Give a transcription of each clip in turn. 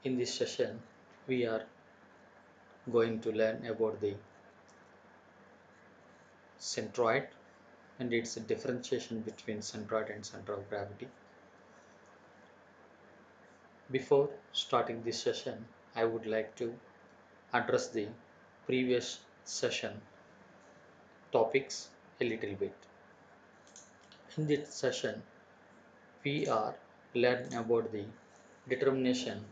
In this session, we are going to learn about the centroid and its differentiation between centroid and center of gravity. Before starting this session, I would like to address the previous session topics a little bit. In this session, we are learning about the determination,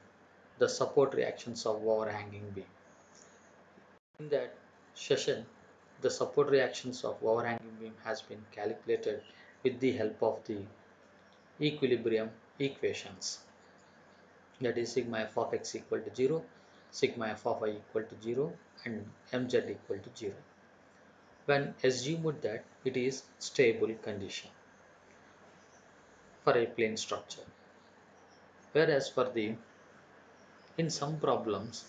the support reactions of overhanging beam. In that session, the support reactions of overhanging beam has been calculated with the help of the equilibrium equations. That is sigma f of x equal to 0, sigma f of y equal to 0 and mz equal to 0. When assumed that it is stable condition for a plane structure. Whereas for the in some problems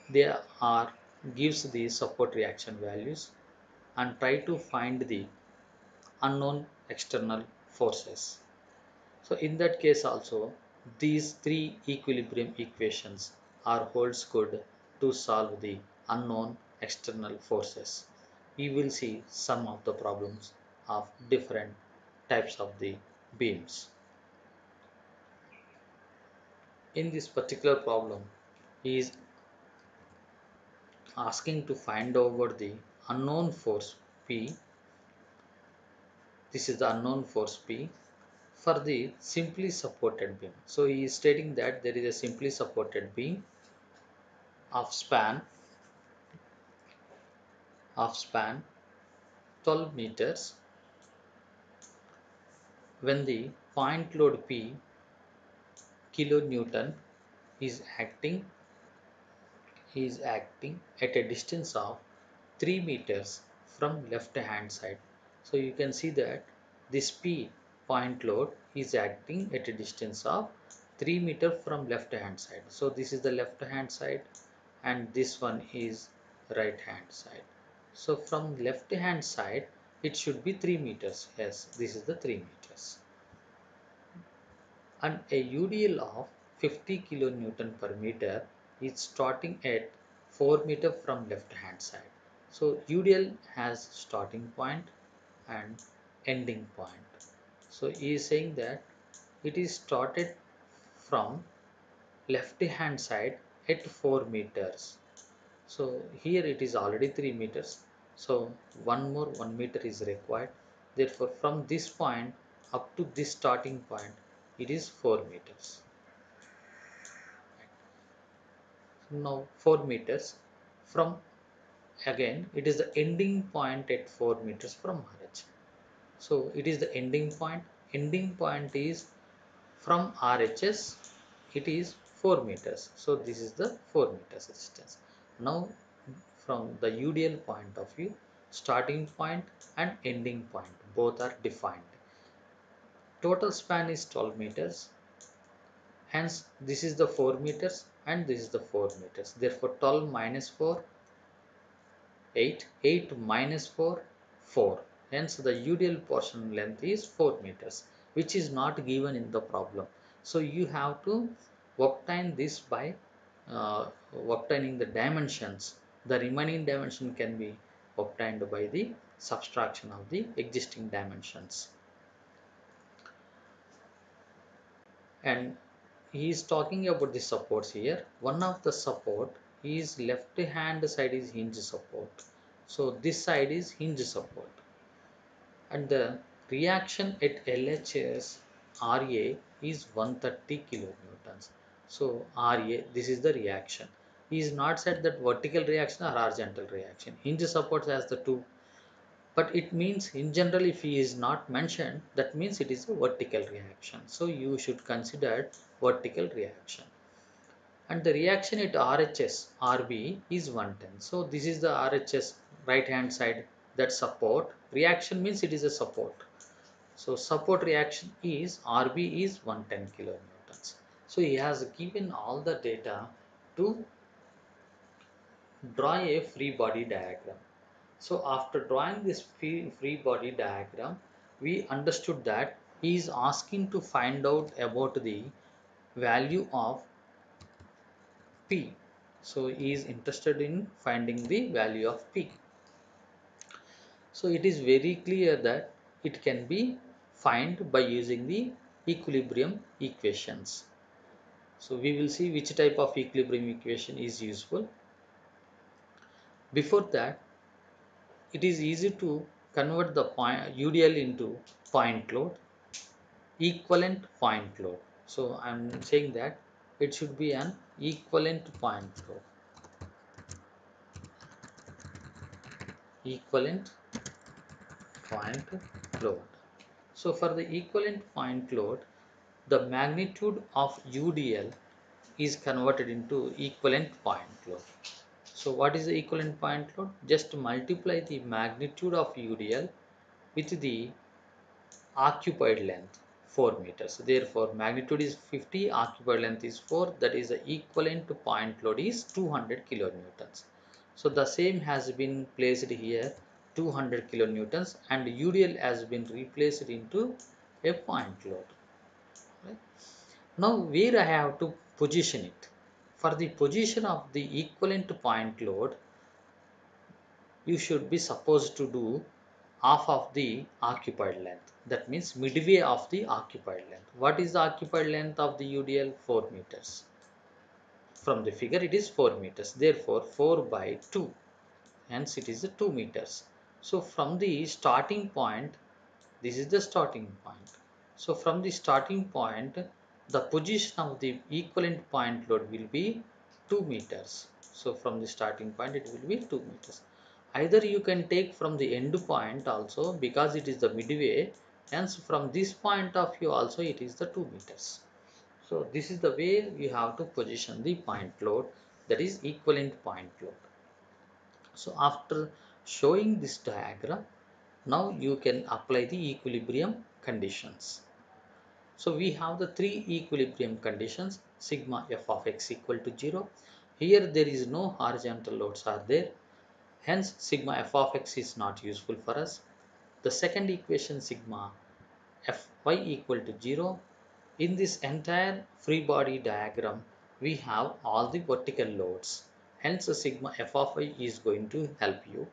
they are gives the support reaction values and try to find the unknown external forces. So in that case also, these three equilibrium equations are holds good to solve the unknown external forces. We will see some of the problems of different types of the beams. In this particular problem, he is asking to find over the unknown force P. This is the unknown force P for the simply supported beam. So he is stating that there is a simply supported beam of span 12 meters when the point load P kilonewton is acting at a distance of 3 meters from left hand side. So you can see that this P point load is acting at a distance of 3 meter from left hand side. So this is the left hand side and this one is right hand side. So from left hand side it should be 3 meters. Yes, this is the 3 meters. And a UDL of 50 kilonewton per meter is starting at 4 meter from left hand side. So UDL has starting point and ending point. So he is saying that it is started from left hand side at 4 meters. So here it is already 3 meters. So one more 1 meter is required. Therefore from this point up to this starting point it is 4 meters. Now 4 meters from again it is the ending point at 4 meters from RH. So it is the ending point. Ending point is from RHS it is 4 meters. So this is the 4 meters distance. Now from the UDL point of view, starting point and ending point both are defined. Total span is 12 meters. Hence this is the 4 meters and this is the 4 meters. Therefore 12 minus 4 8, 8 minus 4 4. Hence the UDL portion length is 4 meters, which is not given in the problem. So you have to obtain this by obtaining the dimensions. The remaining dimension can be obtained by the subtraction of the existing dimensions. And he is talking about the supports here. One of the support is left hand side is hinge support. So this side is hinge support. And the reaction at LHS RA is 130 kilonewtons. So RA, this is the reaction. He is not said that vertical reaction or horizontal reaction. Hinge supports has the two, but it means in general if he is not mentioned, that means it is a vertical reaction. So you should consider vertical reaction. And the reaction at RHS RB is 110. So this is the RHS right hand side, that support. Reaction means it is a support. So support reaction is RB is 110 kilonewtons. So he has given all the data to draw a free body diagram. So after drawing this free body diagram, we understood that he is asking to find out about the value of P. So he is interested in finding the value of P. So it is very clear that it can be found by using the equilibrium equations. So we will see which type of equilibrium equation is useful. Before that, it is easy to convert the point UDL into point load, equivalent point load. So I am saying that it should be an equivalent point load. Equivalent point load. So for the equivalent point load, the magnitude of UDL is converted into equivalent point load. So what is the equivalent point load? Just multiply the magnitude of UDL with the occupied length 4 meters. Therefore, magnitude is 50, occupied length is 4. That is the equivalent point load is 200 kilonewtons. So the same has been placed here 200 kilonewtons and UDL has been replaced into a point load. Right? Now where I have to position it? For the position of the equivalent point load, you should be supposed to do half of the occupied length. That means midway of the occupied length. What is the occupied length of the UDL? 4 meters. From the figure it is 4 meters. Therefore 4 by 2. Hence it is 2 meters. So from the starting point, this is the starting point. So from the starting point, the position of the equivalent point load will be 2 meters. So from the starting point it will be 2 meters. Either you can take from the end point also because it is the midway, hence from this point of view also it is the 2 meters. So this is the way you have to position the point load, that is equivalent point load. So after showing this diagram, now you can apply the equilibrium conditions. So we have the three equilibrium conditions: sigma f of x equal to 0. Here there is no horizontal loads are there. Hence sigma f of x is not useful for us. The second equation, sigma fy equal to 0. In this entire free body diagram, we have all the vertical loads. Hence sigma f of y is going to help you.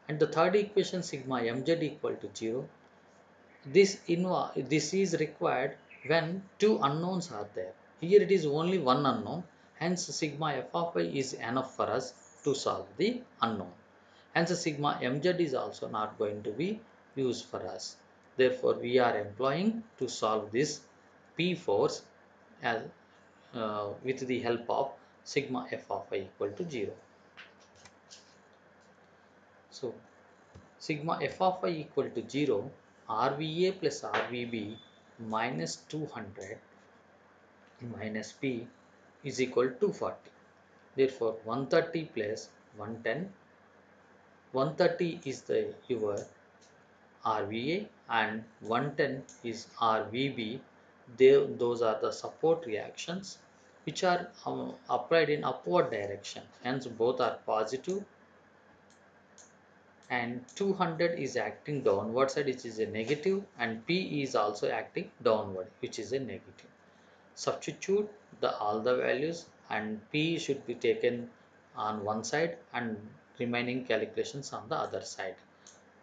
And the third equation, sigma mz equal to 0. This is required when two unknowns are there. Here it is only one unknown. Hence sigma f of y is enough for us to solve the unknown. Hence sigma mz is also not going to be used for us. Therefore, we are employing to solve this P force as with the help of sigma f of y equal to 0. So sigma f of y equal to 0, RVA plus RVB minus 200 minus P is equal to 40. Therefore, 130 plus 110. 130 is the your RVA and 110 is RVB. Those are the support reactions which are applied in upward direction. Hence, both are positive, and 200 is acting downward side, which is a negative, and P is also acting downward, which is a negative. Substitute all the values and P should be taken on one side and remaining calculations on the other side.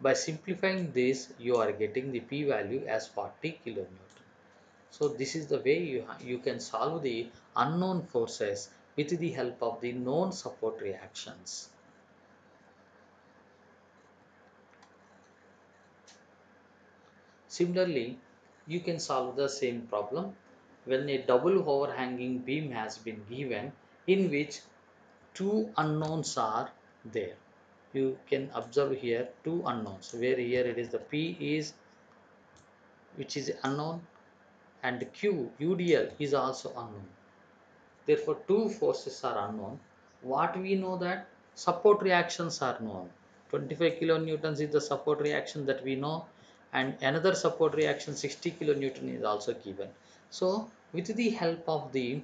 By simplifying this, you are getting the P value as 40 kilonewton. So this is the way you can solve the unknown forces with the help of the known support reactions. Similarly, you can solve the same problem when a double overhanging beam has been given in which two unknowns are there. You can observe here two unknowns, where here it is the P is which is unknown and Q UDL is also unknown. Therefore, two forces are unknown. What we know that support reactions are known. 25 kilonewtons is the support reaction that we know, and another support reaction 60 kilonewton is also given. So, with the help of the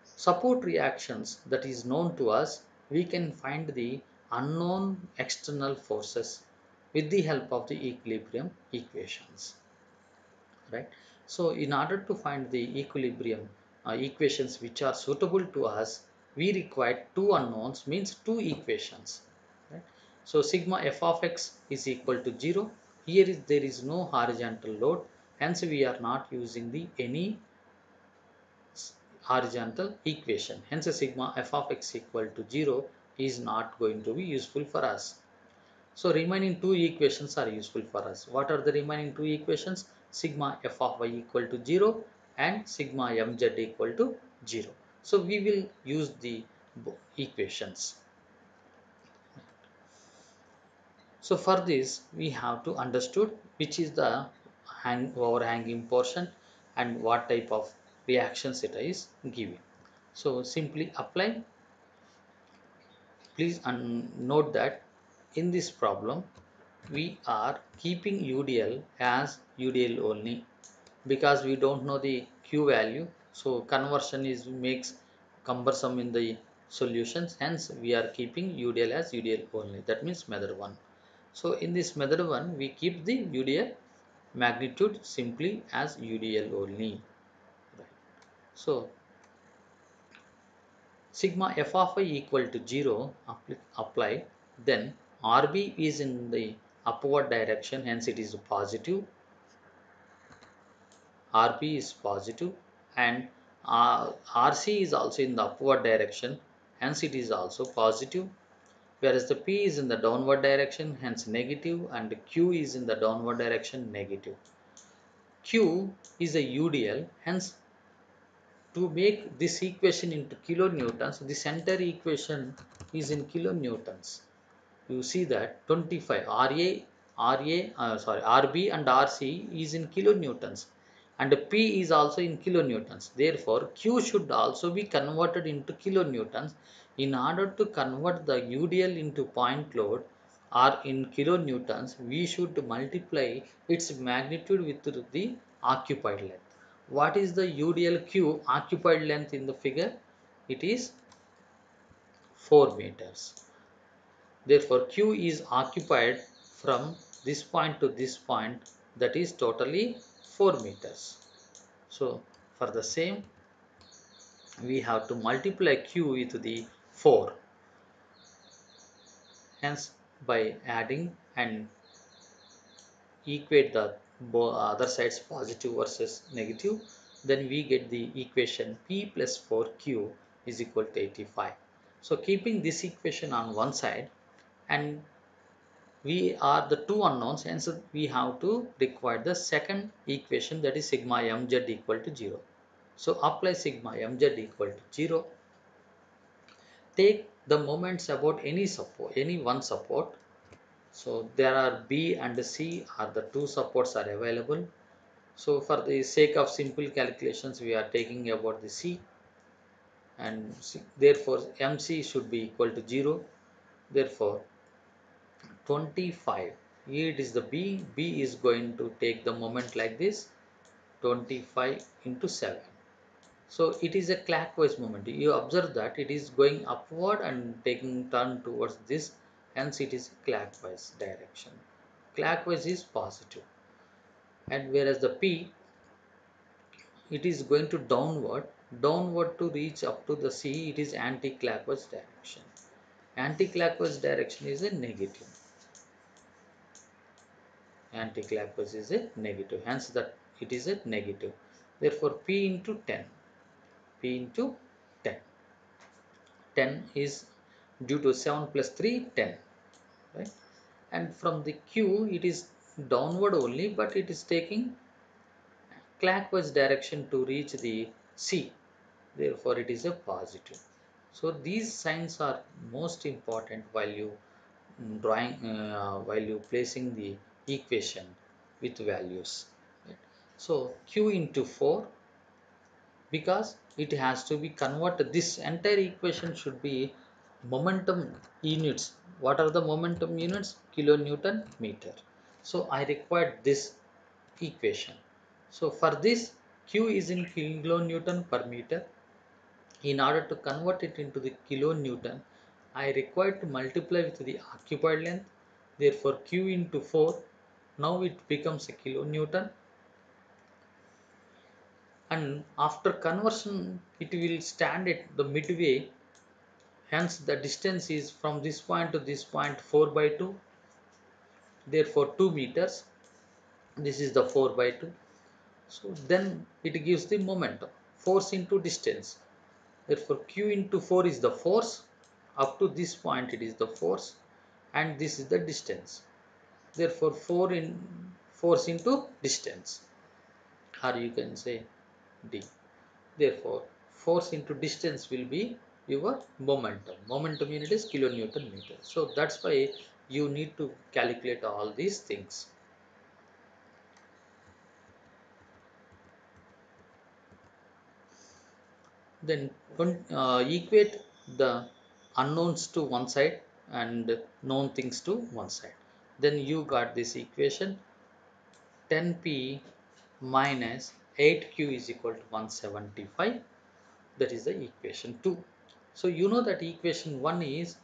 support reactions that is known to us, we can find the unknown external forces with the help of the equilibrium equations, right? So in order to find the equilibrium equations which are suitable to us, we require two unknowns, means two equations. Right? So sigma f of x is equal to 0. Here is there is no horizontal load, hence we are not using the any horizontal equation. Hence sigma f of x equal to 0 is not going to be useful for us. So remaining two equations are useful for us. What are the remaining two equations? Sigma f of y equal to 0 and sigma mz equal to 0. So we will use the equations. So for this we have to understood which is the overhanging portion and what type of reactions it is giving. So simply apply. Please note that in this problem we are keeping UDL as UDL only because we don't know the Q value. So conversion is makes cumbersome in the solutions. Hence we are keeping UDL as UDL only. That means method 1. So in this method 1 we keep the UDL magnitude simply as UDL only. Right. So sigma f of I equal to 0 apply, then RB is in the upward direction, hence it is positive. RB is positive and RC is also in the upward direction, hence it is also positive. Whereas the P is in the downward direction, hence negative, and Q is in the downward direction, negative. Q is a UDL, hence to make this equation into kilonewtons, this entire equation is in kilonewtons. You see that 25 RB and RC is in kilonewtons and P is also in kilonewtons. Therefore, Q should also be converted into kilonewtons. In order to convert the UDL into point load or in kilonewtons, we should multiply its magnitude with the occupied length. What is the UDL-Q occupied length in the figure? It is 4 meters. Therefore, Q is occupied from this point to this point, that is totally 4 meters. So, for the same, we have to multiply Q with the 4. Hence, by adding and equate the other sides positive versus negative, then we get the equation P plus 4Q is equal to 85. So keeping this equation on one side, and we are the two unknowns, hence we have to require the second equation, that is sigma mz equal to 0. So apply sigma mz equal to 0. Take the moments about any support, any one support. So there are B and C are the two supports are available. So for the sake of simple calculations, we are taking about the C, and C, therefore MC should be equal to 0. Therefore 25, here it is the B is going to take the moment like this, 25 into 7. So it is a clockwise moment. You observe that it is going upward and taking turn towards this, hence it is clockwise direction. Clockwise is positive, and whereas the P, it is going to downward to reach up to the C, it is anti-clockwise direction. Anti-clockwise direction is a negative. Anti-clockwise is a negative, hence that it is a negative. Therefore P into 10, P into 10, 10 is due to 7 plus 3, 10, right? And from the Q, it is downward only, but it is taking clockwise direction to reach the C. Therefore, it is a positive. So these signs are most important while you while you placing the equation with values. Right? So Q into 4, because it has to be converted. This entire equation should be momentum units. What are the momentum units? Kilonewton meter. So I required this equation. So for this, Q is in kilonewton per meter. In order to convert it into the kilonewton, I require to multiply with the occupied length. Therefore, Q into 4, now it becomes a kilonewton, and after conversion it will stand at the midway Hence the distance is from this point to this point 4 by 2, therefore 2 meters. This is the 4 by 2. So then it gives the momentum, force into distance. Therefore Q into 4 is the force, up to this point it is the force, and this is the distance. Therefore 4 in force into distance, or you can say D. Therefore force into distance will be your momentum. Momentum unit is kilonewton meter. So that's why you need to calculate all these things. Then equate the unknowns to one side and known things to one side. Then you got this equation: 10p minus 8q is equal to 175. That is the equation 2. So you know that equation 1 is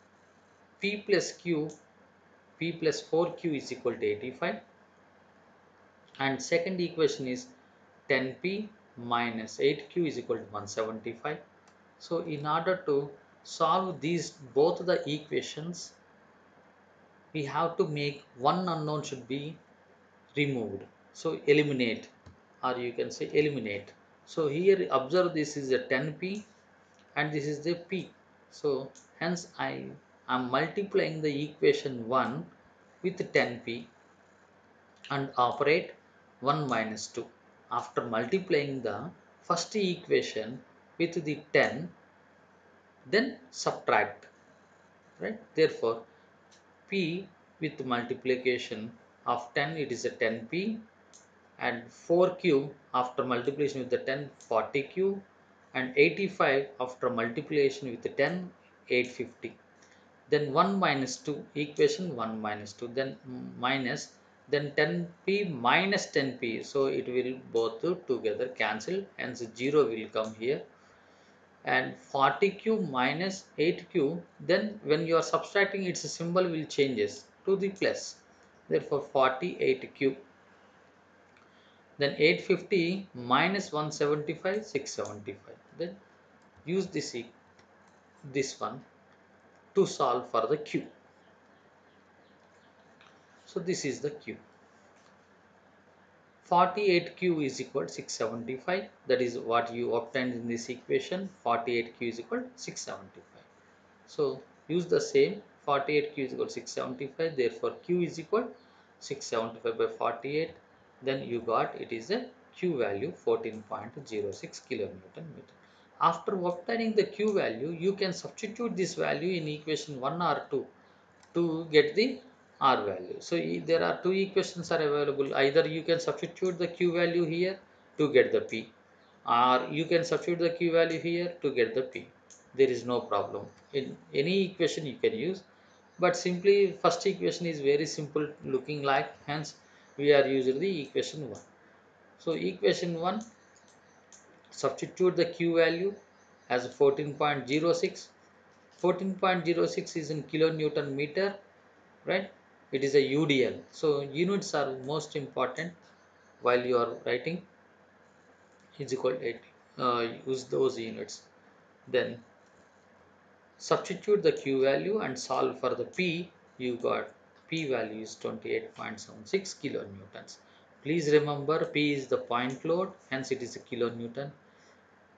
p plus q, p plus 4q is equal to 85, and second equation is 10p minus 8q is equal to 175. So in order to solve these both the equations, we have to make one unknown should be removed. So eliminate, or you can say eliminate. So here observe, this is a 10p and this is the p. So hence I am multiplying the equation 1 with 10p and operate 1 minus 2. After multiplying the first equation with the 10, then subtract, right? Therefore p with multiplication of 10, it is a 10p, and 4q after multiplication with the 10, 40q, and 85 after multiplication with the 10, 850. Then 1 minus 2, equation 1 minus 2, then minus, then 10p minus 10p, so it will both together cancel, hence 0 will come here. And 40q minus 8q, then when you are subtracting, its symbol will changes to the plus, therefore 48q. Then 850 minus 175, 675. Then use this one to solve for the q. So this is the q. 48q is equal to 675. That is what you obtained in this equation. 48q is equal to 675. So use the same. 48q is equal to 675. Therefore q is equal to 675 by 48. Then you got, it is a q value 14.06 kilonewton meter. After obtaining the q value, you can substitute this value in equation 1 or 2 to get the R value. So there are two equations are available. Either you can substitute the Q value here to get the P, or you can substitute the Q value here to get the P. There is no problem. In any equation you can use, but simply first equation is very simple looking like, hence we are using the equation 1. So equation 1, substitute the Q value as 14.06. 14.06 is in kilonewton meter, right? It is a UDL. So units are most important while you are writing. Is equal to 80. Use those units. Then substitute the Q value and solve for the P. You got P value is 28.76 kilonewtons. Please remember, P is the point load, hence it is a kilonewton.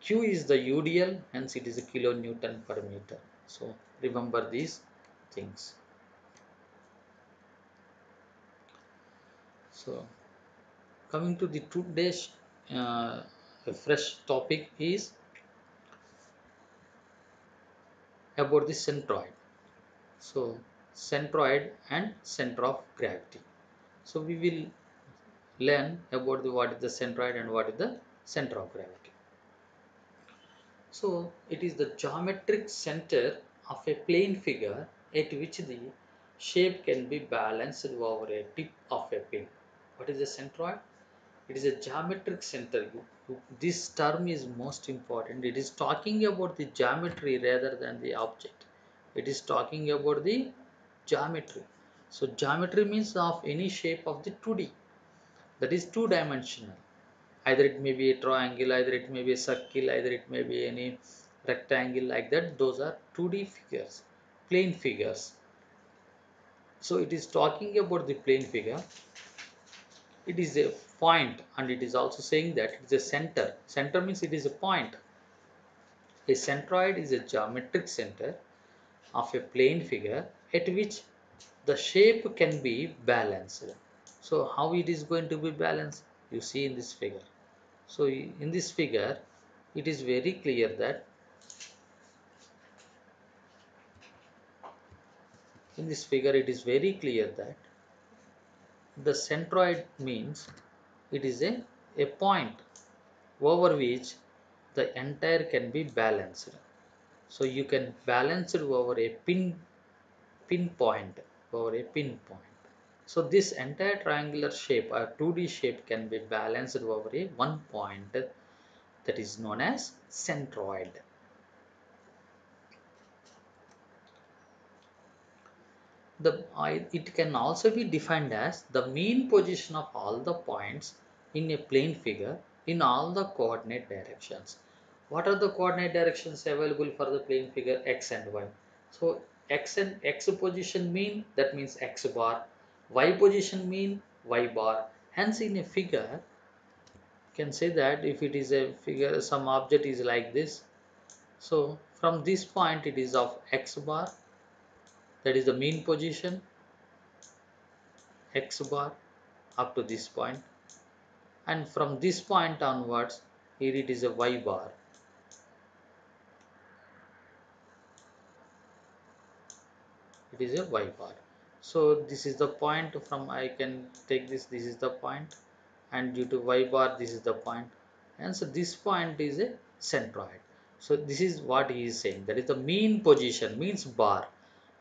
Q is the UDL, hence it is a kilonewton per meter. So remember these things. So coming to the today's fresh topic is about the centroid. So centroid and center of gravity. So we will learn about what is the centroid and what is the center of gravity. So it is the geometric center of a plane figure at which the shape can be balanced over a tip of a pin. What is the centroid? It is a geometric center. This term is most important. It is talking about the geometry rather than the object. It is talking about the geometry. So geometry means of any shape of the 2D, that is two dimensional. Either it may be a triangle, either it may be a circle, either it may be any rectangle like that, those are 2D figures, plane figures. So it is talking about the plane figure. It is a point, and it is also saying that it is a center. Center means it is a point. A centroid is a geometric center of a plane figure at which the shape can be balanced. So how it is going to be balanced? You see in this figure. So in this figure, it is very clear that the centroid means it is a point over which the entire can be balanced. So you can balance it over a pinpoint, over a pinpoint. So this entire triangular shape or 2D shape can be balanced over a one point, that is known as centroid. It can also be defined as the mean position of all the points in a plane figure in all the coordinate directions. What are the coordinate directions available for the plane figure? X and Y. So X position mean, that means X bar. Y position mean Y bar. Hence in a figure, you can say that if it is a figure, some object is like this. So from this point it is of X bar, that is the mean position, X bar up to this point, and from this point onwards here it is a Y bar. It is a Y bar. So this is the point, from I can take this is the point, and due to Y bar this is the point, and so this point is a centroid. So this is what he is saying, that is the mean position, means bar,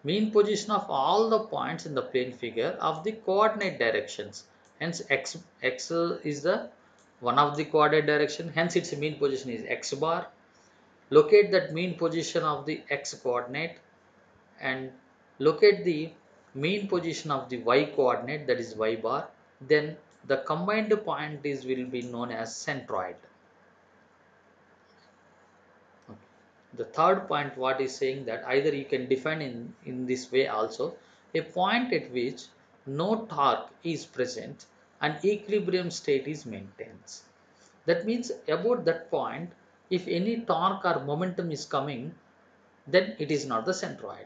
mean position of all the points in the plane figure of the coordinate directions. Hence x is the one of the coordinate direction, hence its mean position is X bar. Locate that mean position of the X coordinate and locate the mean position of the Y coordinate, that is Y bar. Then the combined point is will be known as centroid. Okay. The third point what is saying, that either you can define in this way also, a point at which no torque is present and equilibrium state is maintained. That means about that point, if any torque or momentum is coming, then it is not the centroid.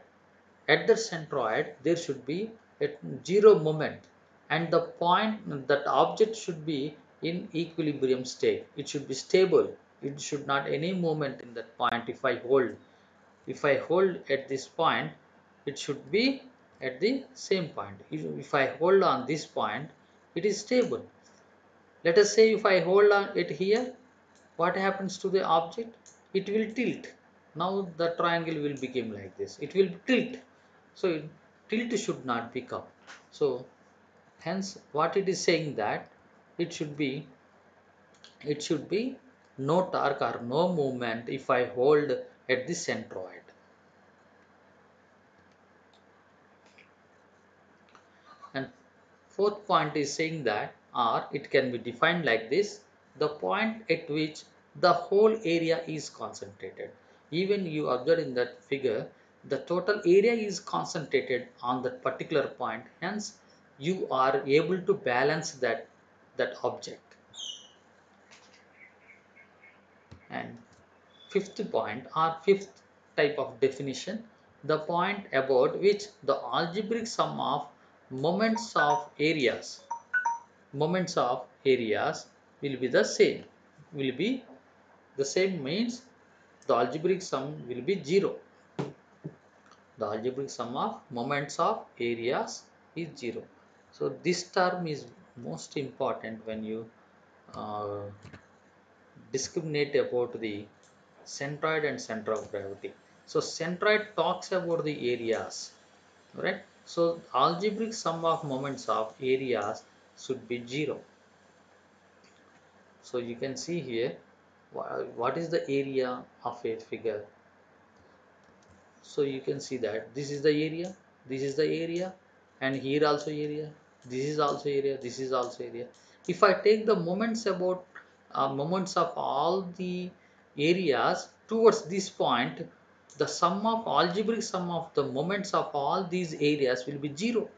At the centroid, there should be a zero moment, and the point, that object should be in equilibrium state. It should be stable. It should not any movement in that point. If I hold at this point, it should be at the same point. If I hold on this point, it is stable. Let us say if I hold on it here, what happens to the object? It will tilt. Now the triangle will become like this. It will tilt. So tilt should not become. So hence what it is saying, that it should be it should be no torque or no movement if I hold at the centroid. And fourth point is saying that, or it can be defined like this, the point at which the whole area is concentrated. Even you observe in that figure, the total area is concentrated on that particular point. Hence, you are able to balance that object. And fifth point, or fifth type of definition, the point about which the algebraic sum of moments of areas will be the same. Will be the same means the algebraic sum will be 0. The algebraic sum of moments of areas is 0. So this term is most important when you uh, discriminate about the centroid and center of gravity. So centroid talks about the areas, right? So algebraic sum of moments of areas should be 0. So you can see here what is the area of a figure. So you can see that this is the area, this is the area, and here also area, this is also area, this is also area. If I take the moments about moments of all the areas towards this point, the sum of algebraic sum of the moments of all these areas will be 0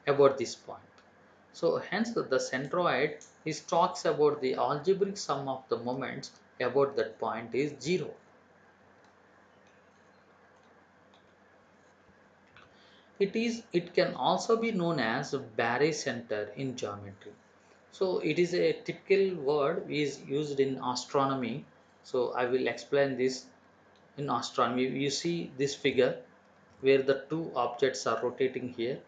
about this point. So hence the centroid is talks about the algebraic sum of the moments about that point is 0. It can also be known as barycenter in geometry. So it is a typical word is used in astronomy. So I will explain this in astronomy. You see this figure where the two objects are rotating here.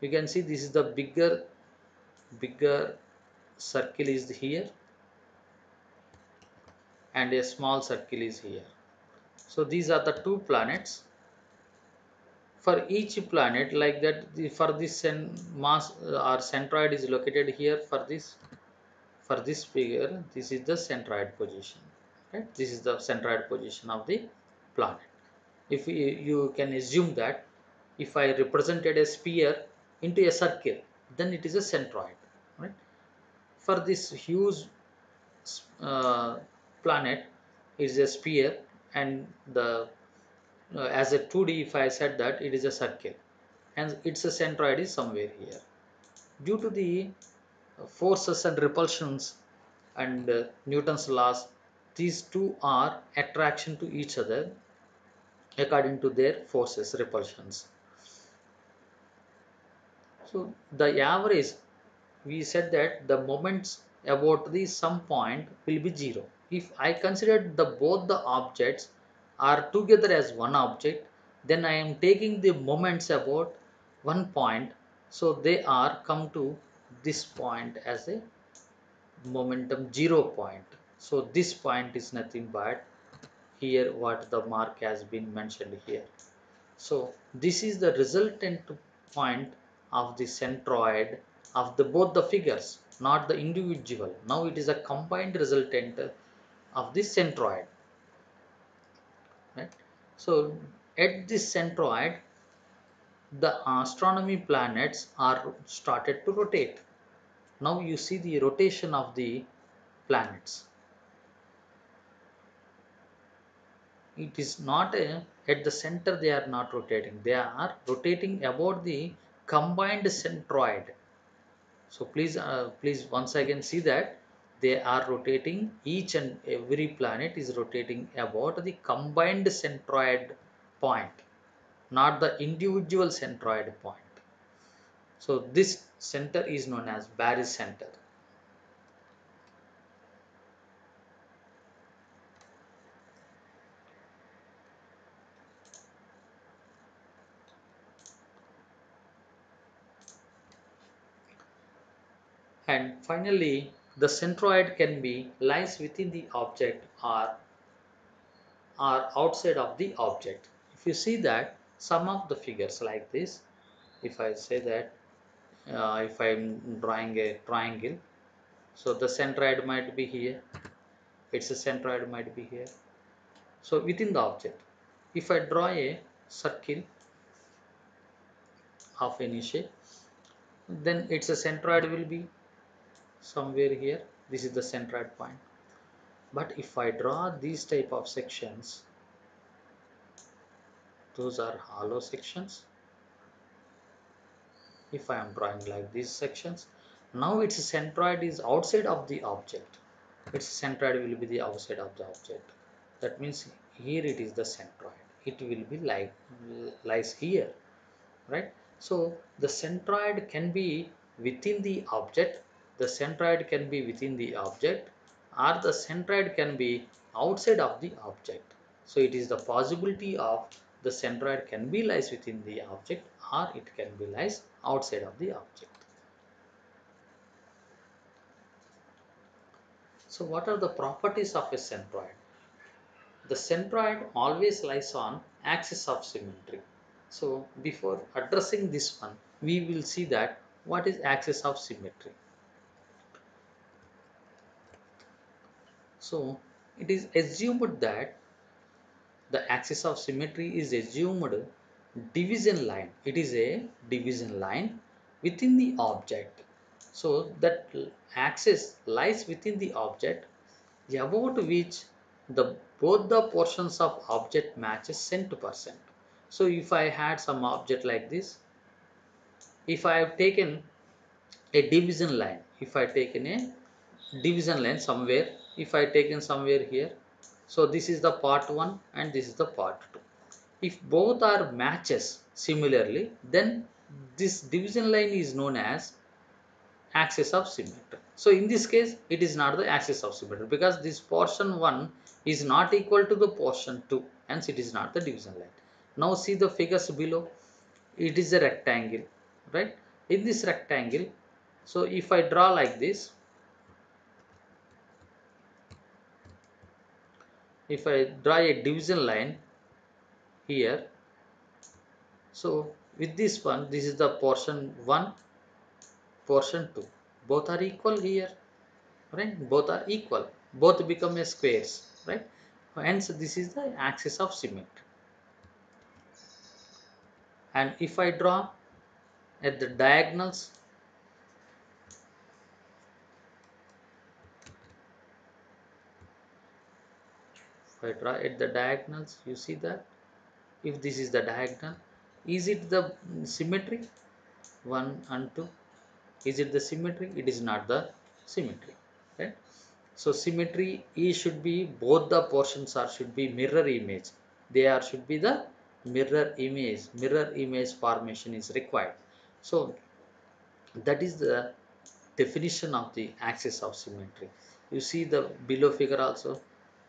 You can see this is the bigger circle is here and a small circle is here. So these are the two planets. For each planet like that, for this mass or centroid is located here. For this figure, this is the centroid position. Right? This is the centroid position of the planet. If you can assume that if I represented a sphere into a circle, then it is a centroid. Right? For this huge uh, planet is a sphere, and the as a 2D, if I said that it is a circle and its centroid is somewhere here. Due to the forces and repulsions and Newton's laws, these two are attraction to each other according to their forces repulsions. So the average, we said that the moments about the some point will be 0. If I consider the both the objects are together as one object, then I am taking the moments about one point, so they are come to this point as a momentum 0 point. So this point is nothing but here what the mark has been mentioned here. So this is the resultant point of the centroid of the both the figures, not the individual. Now it is a combined resultant of the centroid. Right? So at this centroid, the astronomy planets are started to rotate. Now you see the rotation of the planets. It is not at the center they are not rotating. They are rotating about the combined centroid. So please once again see that they are rotating, each and every planet is rotating about the combined centroid point, not the individual centroid point. So this center is known as barycenter. And finally, the centroid can be lies within the object or outside of the object. If you see that some of the figures like this, if I say that if I'm drawing a triangle, so the centroid might be here, its a centroid might be here. So within the object, if I draw a circle of any shape, then its a centroid will be somewhere here. This is the centroid point. But if I draw these type of sections, those are hollow sections. If I am drawing like these sections, now its centroid is outside of the object. Its centroid will be the outside of the object. That means here it is the centroid. It will be like lies here, right? So the centroid can be within the object. The centroid can be within the object, or the centroid can be outside of the object. So it is the possibility of the centroid can be lies within the object or it can be lies outside of the object. So what are the properties of a centroid? The centroid always lies on axis of symmetry. So before addressing this one, we will see that what is axis of symmetry. So it is assumed that the axis of symmetry is assumed division line. It is a division line within the object. So that axis lies within the object about which the both the portions of object matches cent%. So if I had some object like this, if I have taken a division line, if I taken a division line somewhere, if I taken somewhere here, so this is the part 1 and this is the part 2. If both are matches similarly, then this division line is known as axis of symmetry. So in this case, it is not the axis of symmetry because this portion 1 is not equal to the portion 2, hence it is not the division line. Now see the figures below. It is a rectangle, right? In this rectangle, so if I draw like this, if I draw a division line here, so with this one, this is the portion 1, portion 2. Both are equal here, right? Both are equal. Both become a squares, right? Hence, this is the axis of symmetry. And if I draw at the diagonals, if I draw at the diagonals, you see that if this is the diagonal, is it the symmetry? 1 and 2. Is it the symmetry? It is not the symmetry, right? So symmetry is should be both the portions are should be mirror image. They are should be the mirror image. Mirror image formation is required. So that is the definition of the axis of symmetry. You see the below figure also.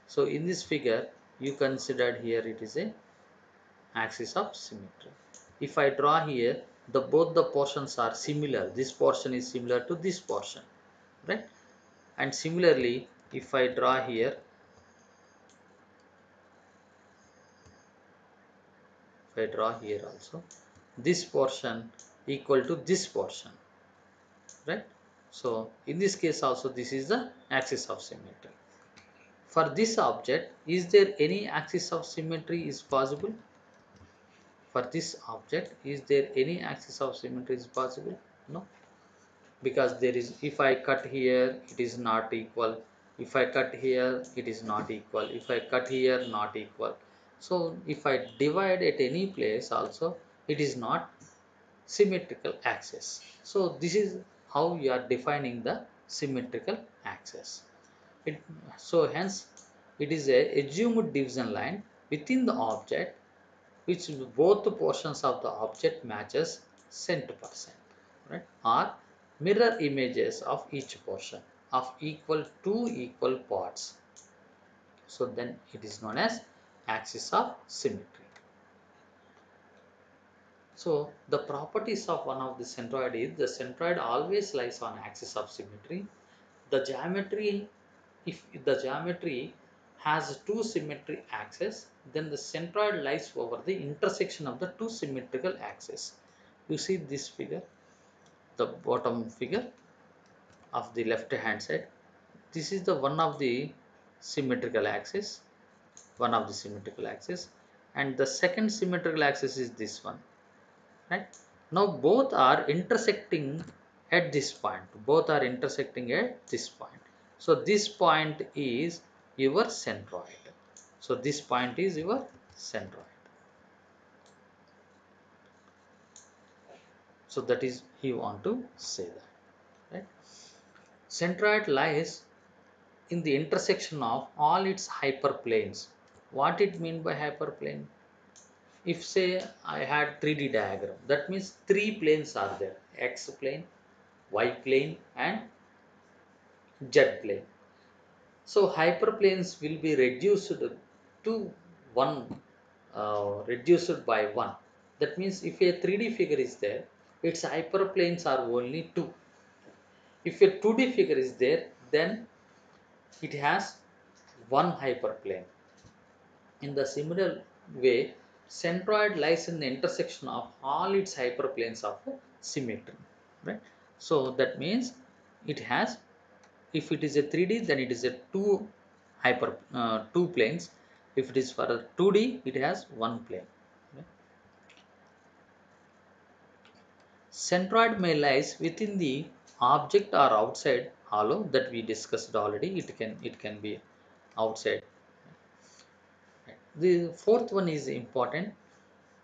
So in this figure, you considered here it is a axis of symmetry. If I draw here, the both the portions are similar. This portion is similar to this portion, right? And similarly, if I draw here, if I draw here also, this portion equal to this portion, right? So in this case also, this is the axis of symmetry. For this object, is there any axis of symmetry is possible? For this object, is there any axis of symmetry is possible? No, because there is, if I cut here, it is not equal. If I cut here, it is not equal. If I cut here, not equal. So if I divide at any place also, it is not symmetrical axis. So this is how you are defining the symmetrical axis. So hence it is a assumed division line within the object which both the portions of the object matches cent%, right? Or mirror images of each portion of equal two equal parts. So then it is known as axis of symmetry. So the properties of one of the centroid is the centroid always lies on axis of symmetry. The geometry, if the geometry has two symmetry axes, then the centroid lies over the intersection of the two symmetrical axes. You see this figure, the bottom figure of the left hand side. This is the one of the symmetrical axis, one of the symmetrical axis, and the second symmetrical axis is this one, right? Now both are intersecting at this point. Both are intersecting at this point. So this point is your centroid. So this point is your centroid. So that is you want to say that, right? Centroid lies in the intersection of all its hyperplanes. What it mean by hyperplane? If say I had 3D diagram, that means three planes are there: x plane, y plane, and z plane. So hyperplanes will be reduced to one, reduced by one. That means if a 3D figure is there, its hyperplanes are only two. If a 2D figure is there, then it has one hyperplane. In the similar way, centroid lies in the intersection of all its hyperplanes of symmetry, right? So that means it has, if it is a 3D, then it is a two planes. If it is for a 2D, it has one plane. Okay. Centroid may lies within the object or outside hollow that we discussed already. It can be outside. The fourth one is important.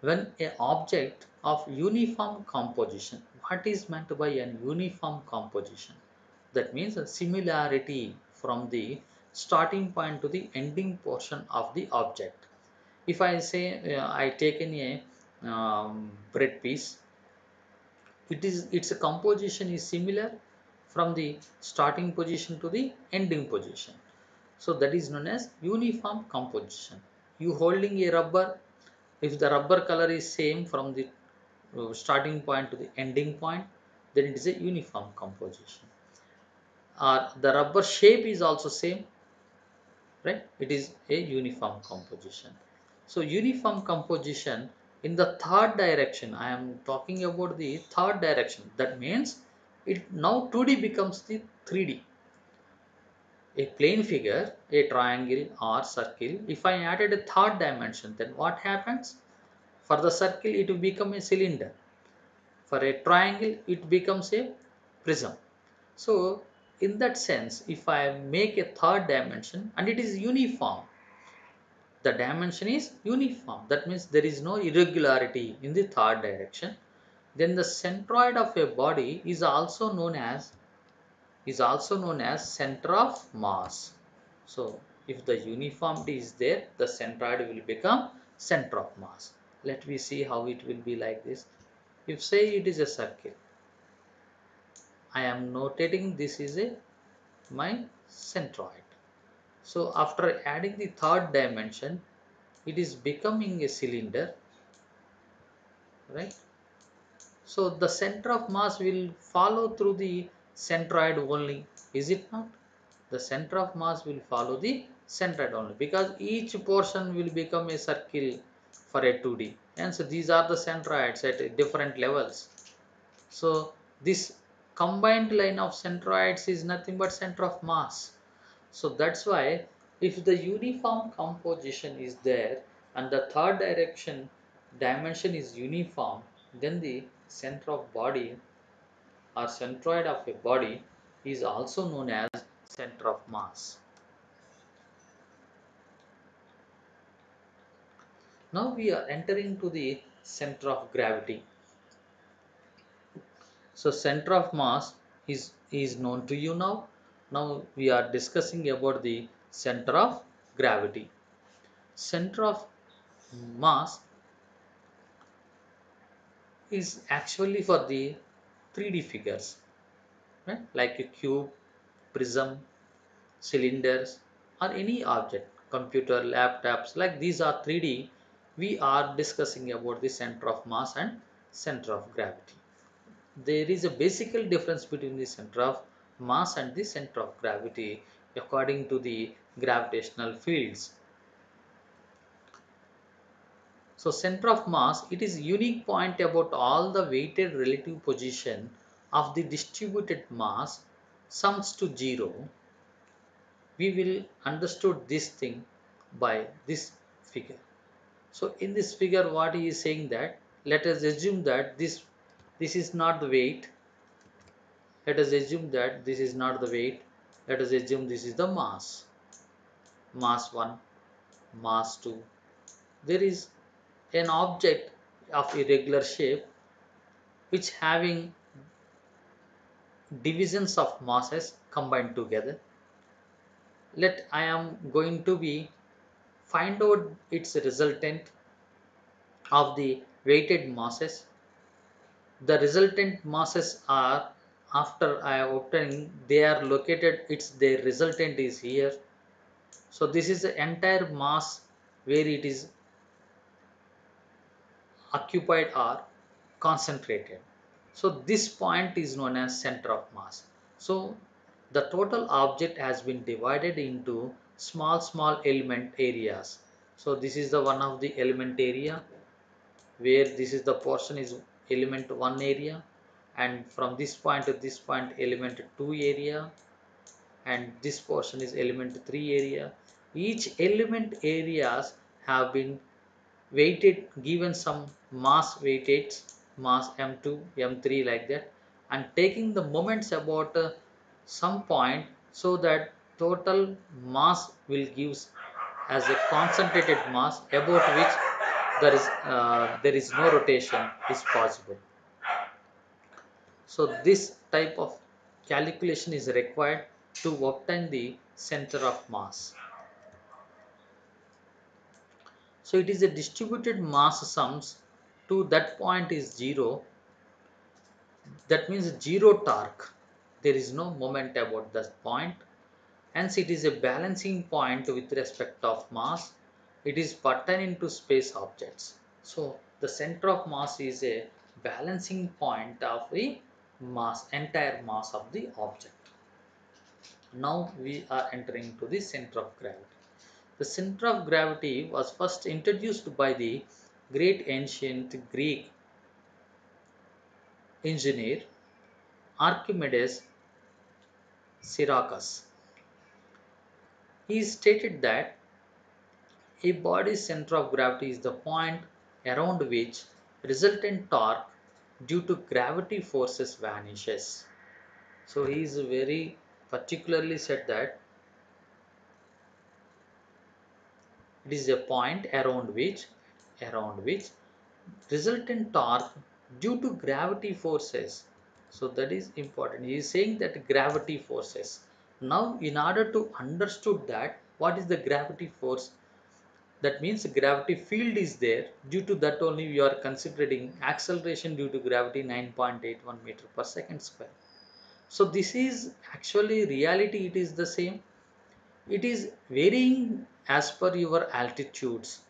When an object of uniform composition, what is meant by an uniform composition? That means a similarity from the starting point to the ending portion of the object. If I say I taken a bread piece, its composition is similar from the starting position to the ending position. So that is known as uniform composition. You holding a rubber, if the rubber color is same from the starting point to the ending point, then it is a uniform composition. Or the rubber shape is also same, right? It is a uniform composition. So uniform composition in the third direction, I am talking about the third direction. That means it now 2D becomes the 3D. A plane figure, a triangle or circle, if I added a third dimension, then what happens? For the circle, it will become a cylinder. For a triangle, it becomes a prism. So, in that sense, if I make a third dimension and it is uniform, the dimension is uniform. That means there is no irregularity in the third direction. Then the centroid of a body is also known as center of mass. So, if the uniformity is there, the centroid will become center of mass. Let me see how it will be like this. If say it is a circle, I am notating this is a my centroid. So after adding the third dimension, it is becoming a cylinder, right? So the center of mass will follow through the centroid only, is it not? The center of mass will follow the centroid only because each portion will become a circle for a 2D. And so these are the centroids at different levels. So this combined line of centroids is nothing but center of mass. So that's why if the uniform composition is there and the third direction dimension is uniform, then the center of body or centroid of a body is also known as center of mass. Now we are entering to the center of gravity. So center of mass is known to you now. Now we are discussing about the center of gravity. Center of mass is actually for the 3D figures, right? Like a cube, prism, cylinders, or any object, computer, laptops, like these are 3D. We are discussing about the center of mass and center of gravity. There is a basic difference between the center of mass and the center of gravity according to the gravitational fields. So center of mass, it is unique point about all the weighted relative position of the distributed mass sums to zero. We will understood this thing by this figure. So in this figure, what he is saying that let us assume that this is not the weight. Let us assume that this is not the weight. Let us assume this is the mass. Mass 1, mass 2. There is an object of irregular shape which having divisions of masses combined together. Let I am going to be find out its resultant of the weighted masses. The resultant masses are after I have obtained they are located, its their resultant is here. So this is the entire mass where it is occupied or concentrated. So this point is known as center of mass. So the total object has been divided into small element areas. So this is the one of the element area where this is the portion is element 1 area, and from this point to this point element 2 area, and this portion is element 3 area. Each element areas have been weighted, given some mass weightage, mass m2 m3 like that, and taking the moments about some point, so that total mass will gives as a concentrated mass about which there is no rotation is possible. So this type of calculation is required to obtain the center of mass. So it is a distributed mass sums to that point is 0. That means zero torque. There is no moment about that point. Hence it is a balancing point with respect of mass. It is pertaining to space objects. So the center of mass is a balancing point of the mass, entire mass of the object. Now we are entering to the center of gravity. The center of gravity was first introduced by the great ancient Greek engineer Archimedes Syracuse. He stated that a body's center of gravity is the point around which resultant torque due to gravity forces vanishes. So he is very particularly said that it is a point around which resultant torque due to gravity forces. So that is important. He is saying that gravity forces. Now in order to understood that what is the gravity force, that means gravity field is there, due to that only we are considering acceleration due to gravity 9.81 meter per second square. So this is actually reality, it is the same. It is varying as per your altitudes.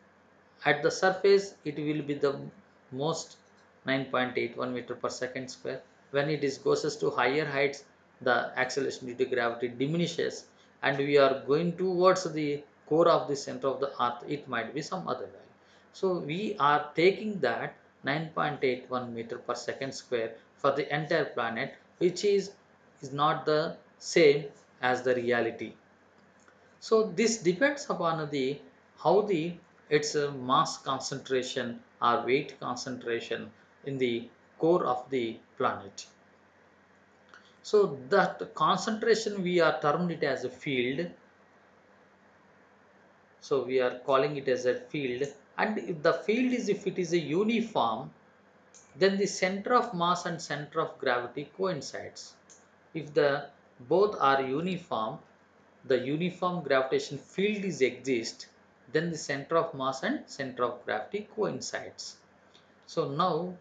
At the surface it will be the most 9.81 meter per second square. When it is goes to higher heights, the acceleration due to gravity diminishes and we are going towards the core of the center of the earth, it might be some other value. So we are taking that 9.81 meter per second square for the entire planet, which is not the same as the reality. So this depends upon the how the its mass concentration or weight concentration in the core of the planet. So that concentration we are termed it as a field. So we are calling it as a field, and if the field is, if it is a uniform, then the center of mass and center of gravity coincides. If the both are uniform, the uniform gravitation field is exist, then the center of mass and center of gravity coincides. So now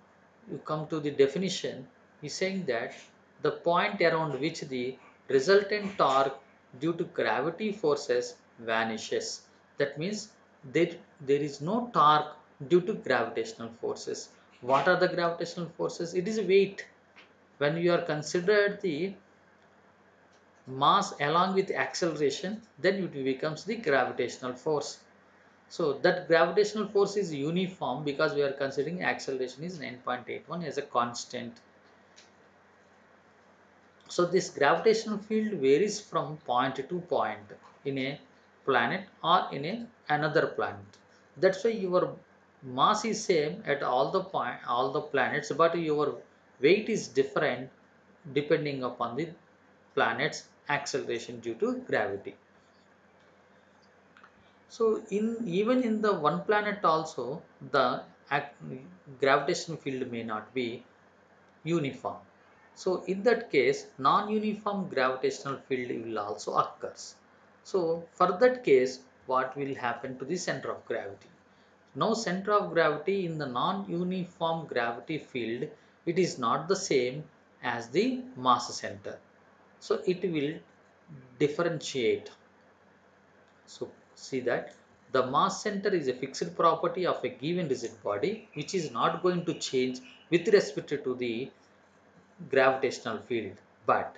you come to the definition. Is saying that the point around which the resultant torque due to gravity forces vanishes. That means there is no torque due to gravitational forces. What are the gravitational forces? It is weight. When you are considered the mass along with acceleration, then it becomes the gravitational force. So that gravitational force is uniform because we are considering acceleration is 9.81 as a constant. So this gravitational field varies from point to point in a planet or in another planet. That's why your mass is same at all the planets, but your weight is different depending upon the planet's acceleration due to gravity. So in even in the one planet also the gravitational field may not be uniform. So in that case non-uniform gravitational field will also occurs. So for that case what will happen to the center of gravity? Now center of gravity in the non-uniform gravity field, it is not the same as the mass center. So it will differentiate. So see that the mass center is a fixed property of a given rigid body which is not going to change with respect to the gravitational field. But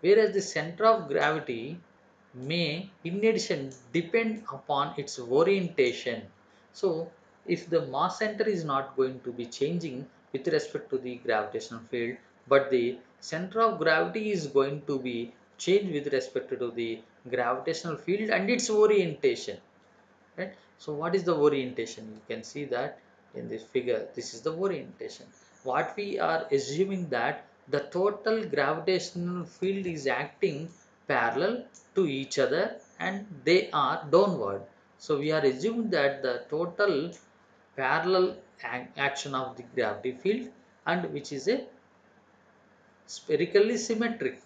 whereas the center of gravity may in addition depend upon its orientation. So if the mass center is not going to be changing with respect to the gravitational field, but the center of gravity is going to be changed with respect to the gravitational field and its orientation, right? So what is the orientation? You can see that in this figure, this is the orientation. What we are assuming that the total gravitational field is acting parallel to each other and they are downward. So we are assuming that the total parallel action of the gravity field, and which is a spherically symmetric,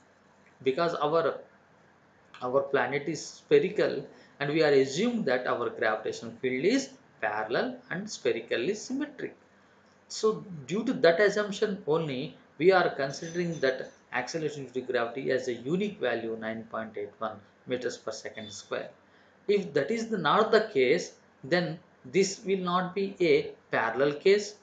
because our planet is spherical, and we are assuming that our gravitational field is parallel and spherically symmetric. So due to that assumption only, we are considering that acceleration due to gravity as a unique value 9.81 meters per second square. If that is not the case, then this will not be a parallel case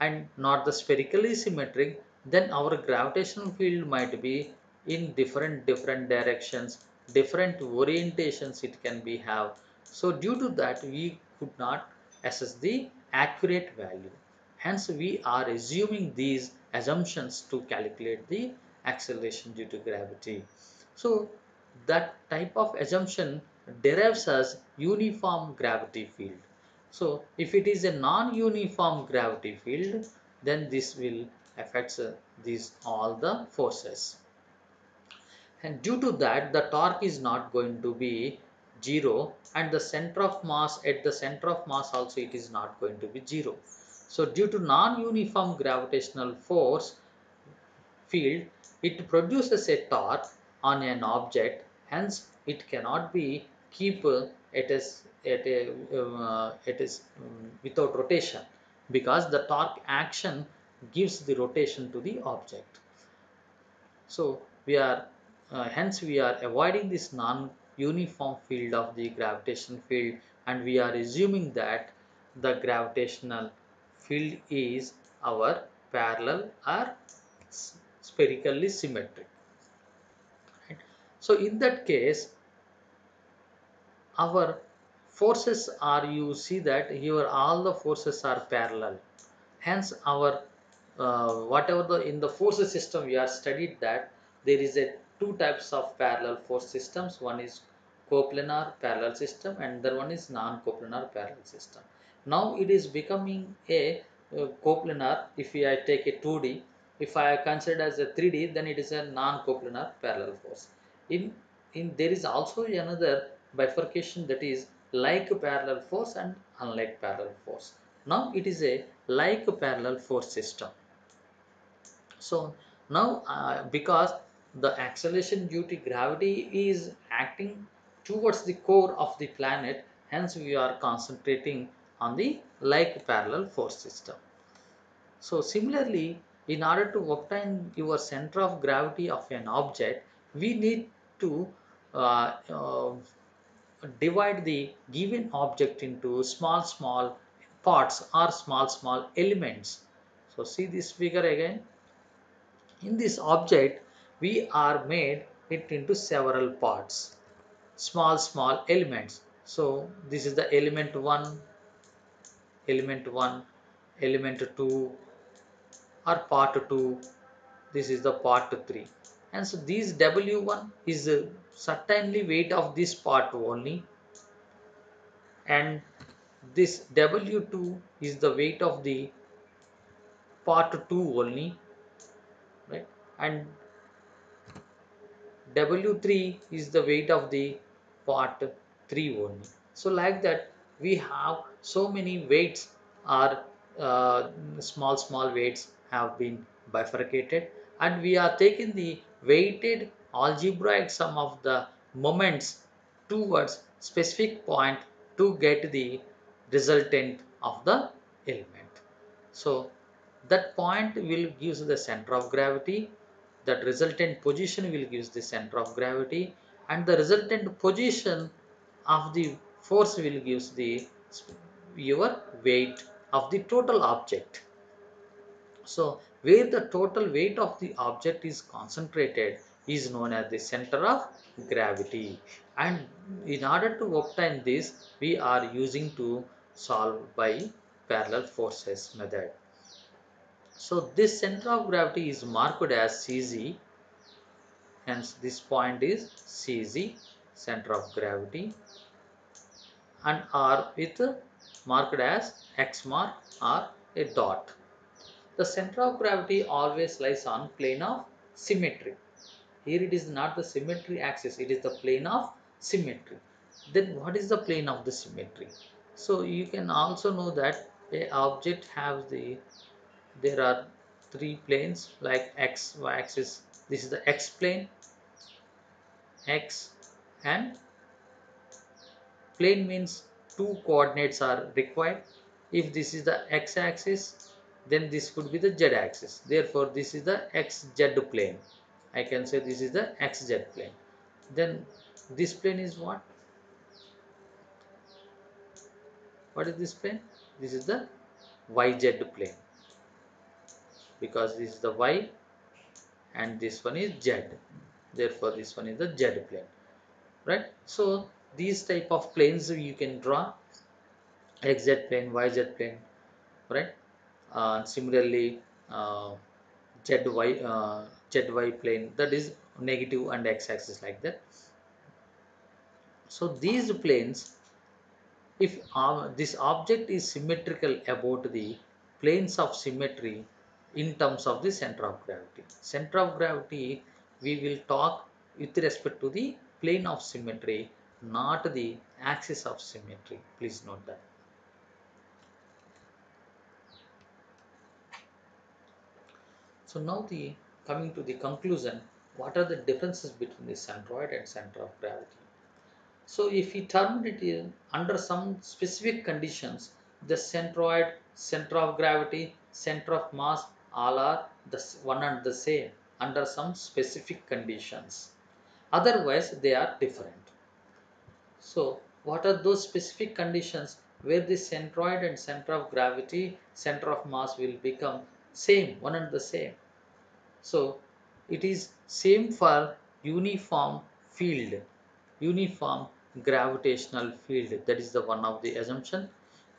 and not the spherically symmetric. Then our gravitational field might be in different directions, different orientations it can be have. So due to that, we could not assess the accurate value. Hence we are assuming these assumptions to calculate the acceleration due to gravity. So that type of assumption derives as uniform gravity field. So if it is a non-uniform gravity field, then this will affect these all the forces. And due to that, the torque is not going to be zero, and the center of mass, at the center of mass also it is not going to be zero. So due to non-uniform gravitational force field, it produces a torque on an object, hence it cannot be keep it is without rotation, because the torque action gives the rotation to the object. So we are hence we are avoiding this non-uniform field of the gravitational field, and we are assuming that the gravitational field is our parallel or spherically symmetric. Right? So in that case, our forces are, you see that here all the forces are parallel. Hence our whatever the in the forces system we are studied that there is a two types of parallel force systems. One is coplanar parallel system and the one is non-coplanar parallel system. Now it is becoming a coplanar. If I take a 2D, if I consider as a 3D, then it is a non-coplanar parallel force. In there is also another bifurcation, that is like parallel force and unlike parallel force. Now it is a like parallel force system. So now because the acceleration due to gravity is acting towards the core of the planet, hence we are concentrating on the like parallel force system. So similarly, in order to obtain your center of gravity of an object, we need to uh, uh, divide the given object into small parts or small elements. So see this figure again. In this object, we are made it into several parts, small elements. So this is the element 1, element 2, or part 2. This is the part 3. And so this W1 is certainly weight of this part only, and this W2 is the weight of the part 2 only, right? And W3 is the weight of the part 3 only. So like that, we have so many weights, or small weights have been bifurcated, and we are taking the weighted algebraic sum of the moments towards specific point to get the resultant of the element. So that point will give the center of gravity, that resultant position will give the center of gravity, and the resultant position of the force will give the your weight of the total object. So where the total weight of the object is concentrated is known as the center of gravity, and in order to obtain this, we are using to solve by parallel forces method. So this center of gravity is marked as CZ, hence this point is CZ, center of gravity, and R with marked as X mark or a dot. The center of gravity always lies on plane of symmetry. Here it is not the symmetry axis, it is the plane of symmetry. Then what is the plane of the symmetry? So you can also know that a object has there are three planes like x y axis. This is the x plane, x, and plane means two coordinates are required. If this is the x axis, then this could be the z axis. Therefore this is the xz plane. I can say this is the xz plane. Then this plane is what is this plane? This is the yz plane, because this is the y and this one is z. Therefore this one is the z plane, right? So these type of planes you can draw: xz plane, yz plane, right? Similarly, uh, zy zy plane, that is negative and x-axis, like that. So these planes, if this object is symmetrical about the planes of symmetry in terms of the center of gravity. Center of gravity we will talk with respect to the plane of symmetry, not the axis of symmetry. Please note that. So now the coming to the conclusion, what are the differences between the centroid and center of gravity? So if we term it under some specific conditions, the centroid, center of gravity, center of mass, all are one and the same under some specific conditions. Otherwise, they are different. So what are those specific conditions where the centroid and center of gravity, center of mass will become same, one and the same? So it is same for uniform field, uniform gravitational field. That is the one of the assumption.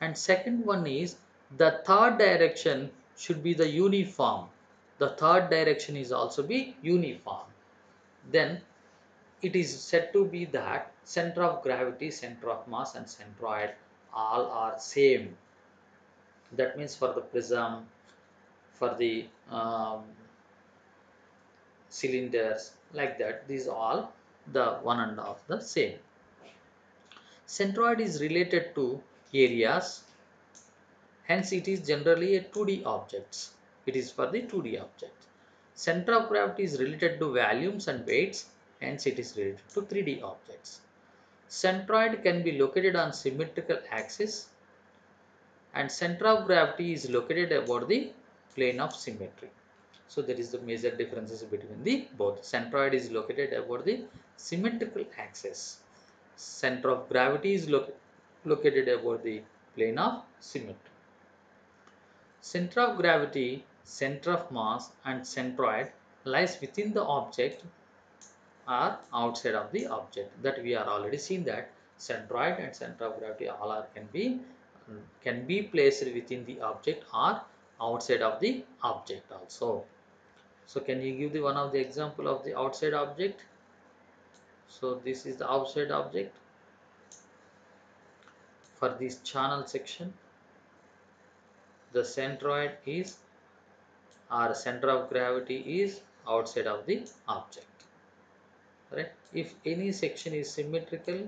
And second one is the third direction should be the uniform. The third direction is also be uniform. Then it is said to be that center of gravity, center of mass, and centroid all are same. That means for the prism, for the cylinders, like that, these all the one and of the same. Centroid is related to areas, hence it is generally a 2D objects. It is for the 2D object. Center of gravity is related to volumes and weights, hence it is related to 3D objects. Centroid can be located on symmetrical axis, and center of gravity is located about the plane of symmetry. So there is the major differences between the both. Centroid is located about the symmetrical axis. Center of gravity is located about the plane of symmetry. Center of gravity, center of mass, and centroid lies within the object or outside of the object. That we are already seen that centroid and center of gravity all are can be placed within the object or outside of the object also. So can you give the one of the example of the outside object? So this is the outside object for this channel section. The centroid is, or center of gravity is, outside of the object. Right? If any section is symmetrical,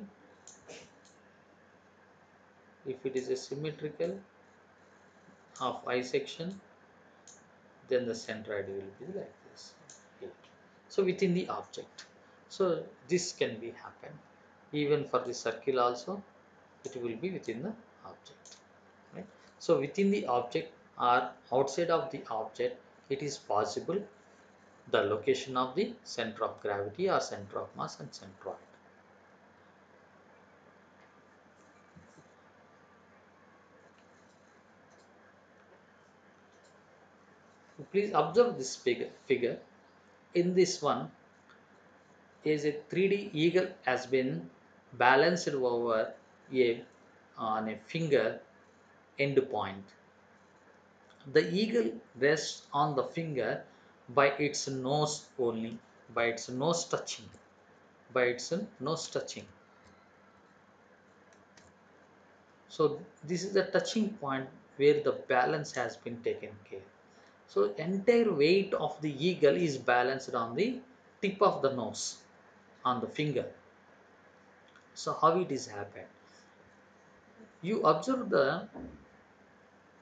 if it is a symmetrical of I section, then the centroid will be like this. So within the object. So this can be happen. Even for the circle also, it will be within the object. Right? So within the object or outside of the object, it is possible the location of the center of gravity or center of mass and centroid. Please observe this figure. In this one is a 3D eagle has been balanced over a on a finger end point. The eagle rests on the finger by its nose only, by its nose touching, by its nose touching. So this is the touching point where the balance has been taken care. So entire weight of the eagle is balanced on the tip of the nose, on the finger. So how it is happened? You observe the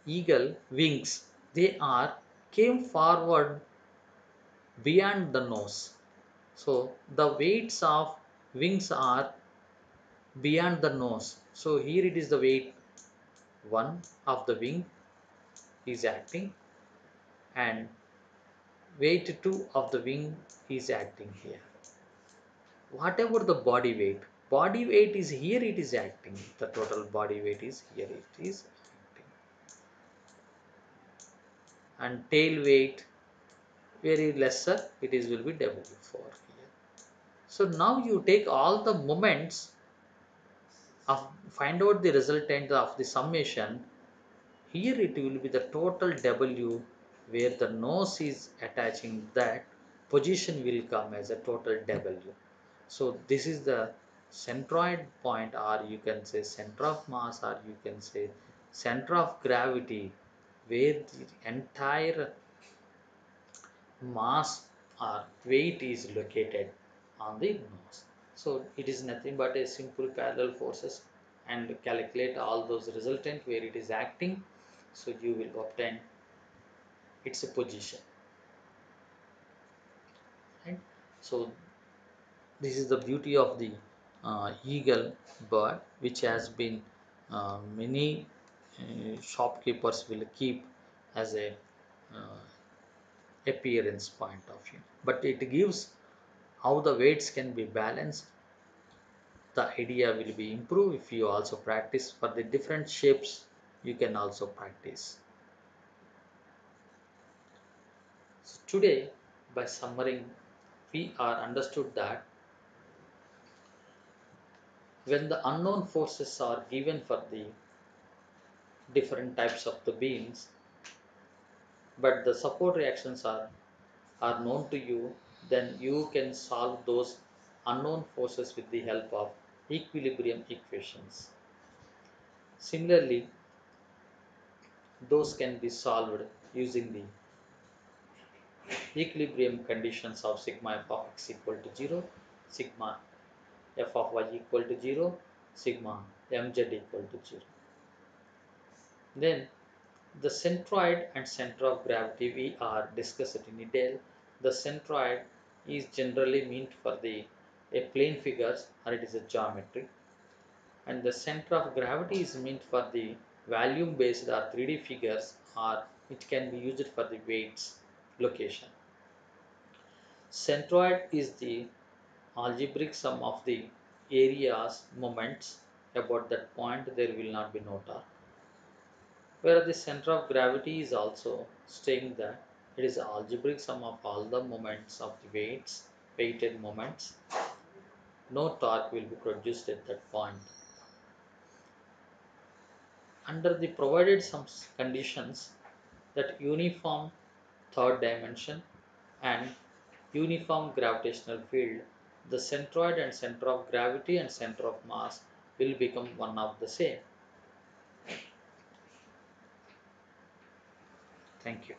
eagle wings. They are came forward beyond the nose. So the weights of wings are beyond the nose. So here it is the weight 1 of the wing is acting, and weight 2 of the wing is acting here. Whatever the body weight is here, it is acting. The total body weight is here, it is acting. And tail weight very lesser, it is will be W4 here. So now you take all the moments of find out the resultant of the summation. Here it will be the total W, where the nose is attaching, that position will come as a total W. So this is the centroid point, or you can say center of mass, or you can say center of gravity, where the entire mass or weight is located on the nose. So it is nothing but a simple parallel forces, and calculate all those resultant where it is acting. So you will obtain its position. Right? So this is the beauty of the eagle bird, which has been many shopkeepers will keep as a uh, appearance point of view. But it gives how the weights can be balanced. The idea will be improved if you also practice for the different shapes. You can also practice. So today, by summarizing, we are understood that when the unknown forces are given for the different types of the beams, but the support reactions are known to you, then you can solve those unknown forces with the help of equilibrium equations. Similarly, those can be solved using the equilibrium conditions of sigma f of x equal to 0, sigma f of y equal to 0, sigma mz equal to 0. Then the centroid and center of gravity we are discussed in detail. The centroid is generally meant for the a plane figures, or it is a geometry, and the center of gravity is meant for the volume based or 3D figures, or it can be used for the weights location. Centroid is the algebraic sum of the areas moments. About that point there will not be no torque, where the center of gravity is also saying that it is the algebraic sum of all the moments of the weighted moments. No torque will be produced at that point. Under the provided some conditions, that uniform third dimension and uniform gravitational field, the centroid and center of gravity and center of mass will become one of the same. Thank you.